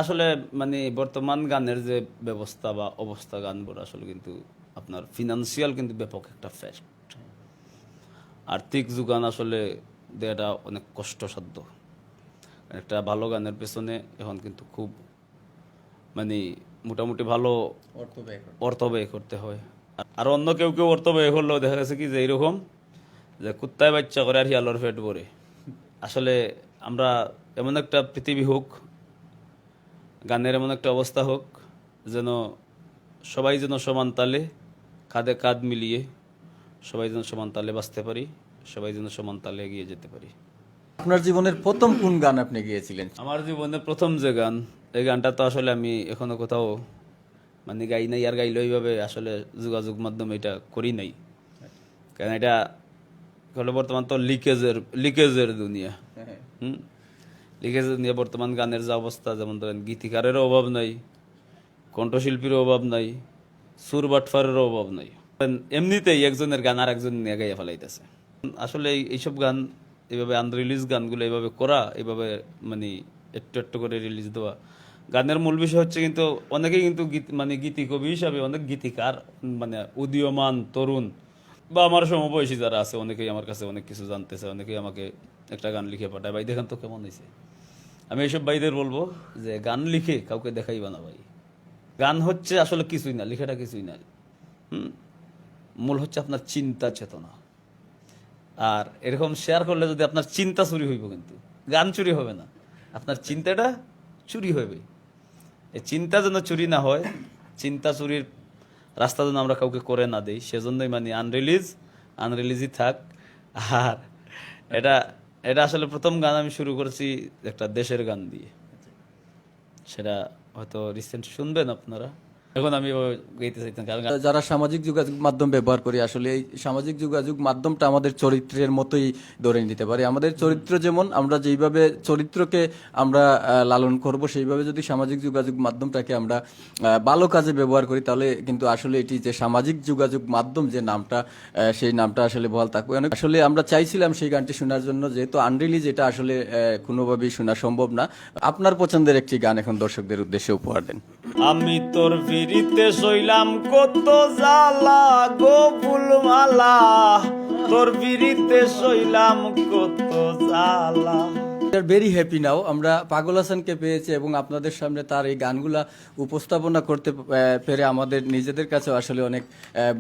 আসলে মানে বর্তমান গানের যে ব্যবস্থা বা অবস্থা গানগুলো আসলে কিন্তু আপনার ফিনান্সিয়াল কিন্তু ব্যাপক একটা ফ্যাক্ট। আর্থিক যোগান আসলে দেওয়াটা অনেক কষ্টসাধ্য। একটা ভালো গানের পেছনে এখন কিন্তু খুব মানে মোটামুটি ভালো অর্থ ব্যয় করতে হয়। আর অন্য কেউ কেউ অর্থ ব্যয় করলেও দেখা গেছে কি যে এইরকম যে কুত্তায় বাচ্চা করে আর হিয়ালোর পেট ভরে। আসলে আমরা এমন একটা পৃথিবী হোক, গানের এমন একটা অবস্থা হোক যেন সবাই যেন সমান তালে কাঁধে কাঁধ মিলিয়ে সবাই যেন সমান তালে বাঁচতে পারি, সবাই যেন সমান তালে এগিয়ে যেতে পারি। আপনার জীবনের প্রথম কোন গান আপনি গেয়েছিলেন? আমার জীবনের প্রথম যে গান, এই গানটা তো আসলে আমি এখনো কোথাও মানে গাই নাই, আর গাইলে ওইভাবে আসলে যোগাযোগ মাধ্যমে এটা করি নাই। কারণ এটা হলো বর্তমান তো লিকেজের দুনিয়া। হুম, লিকেজের দুনিয়া। বর্তমান গানের যা অবস্থা, যেমন ধরেন গীতিকারেরও অভাব নাই, কণ্ঠশিল্পীরও অভাব নাই, সুর বাটফারেরও অভাব নাই। এমনিতেই একজনের গান আর একজন নিয়ে গাইয়া ফেলাইতেছে। আসলে এইসব গান এইভাবে আনরিলিজ গানগুলো এইভাবে করা, এইভাবে মানে একটু একটু করে রিলিজ দেওয়া, গানের মূল বিষয় হচ্ছে কিন্তু অনেকেই কিন্তু মানে গীতি কবি হিসাবে অনেক গীতিকার মানে উদীয়মান তরুণ বা আমার সমবয়সী যারা আছে অনেকেই আমার কাছে অনেক কিছু জানতেছে, অনেকেই আমাকে একটা গান লিখে পাঠায়, ভাই দেখেন তো কেমন হয়েছে। আমি এইসব ভাইদের বলবো যে গান লিখে কাউকে দেখাইবা না ভাই। গান হচ্ছে আসলে কিছুই না, লেখাটা কিছুই না। মূল হচ্ছে আপনার চিন্তা চেতনা। আর এরকম শেয়ার করলে যদি আপনার চিন্তা চুরি হইব, কিন্তু গান চুরি হবে না, আপনার চিন্তাটা চুরি হবে। এই চিন্তা যেন চুরি না হয়, চিন্তা চুরির রাস্তা যেন আমরা কাউকে করে না দেই, সেজন্যই মানে আনরিলিজই থাক। আর এটা এটা আসলে প্রথম গান আমি শুরু করেছি একটা দেশের গান দিয়ে। সেটা হয়তো রিসেন্ট শুনবেন আপনারা। এখন আমি গাইতে চাইতাম কারণ যারা সামাজিক যোগাযোগ মাধ্যম ব্যবহার করি, আসলে এই সামাজিক যোগাযোগ মাধ্যমটা আমাদের চরিত্রের মতোই ধরে নিতে পারি। আমাদের চরিত্র যেমন, আমরা যেইভাবে চরিত্রকে আমরা লালন করব, সেইভাবে যদি সামাজিক যোগাযোগ মাধ্যমটাকে আমরা ভালো কাজে ব্যবহার করি, তাহলে কিন্তু আসলে এটি যে সামাজিক যোগাযোগ মাধ্যম যে নামটা, সেই নামটা আসলে বহাল থাকবে। আসলে আমরা চাইছিলাম সেই গানটি শোনার জন্য, যেহেতু আনরিলিজ, এটা আসলে কোনোভাবেই শোনা সম্ভব না। আপনার পছন্দের একটি গান এখন দর্শকদের উদ্দেশ্যে উপহার দেন। আমি তোর ফিরিতে সইলাম কত জ্বালা গো ফুলমালা, তোর ফিরিতে সইলাম কত জ্বালা। ভেরি হ্যাপি নাও, আমরা পাগল হাসানকে পেয়েছি এবং আপনাদের সামনে তার এই গানগুলা উপস্থাপনা করতে পেরে আমাদের নিজেদের কাছে আসলে অনেক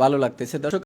ভালো লাগতেছে। দর্শক,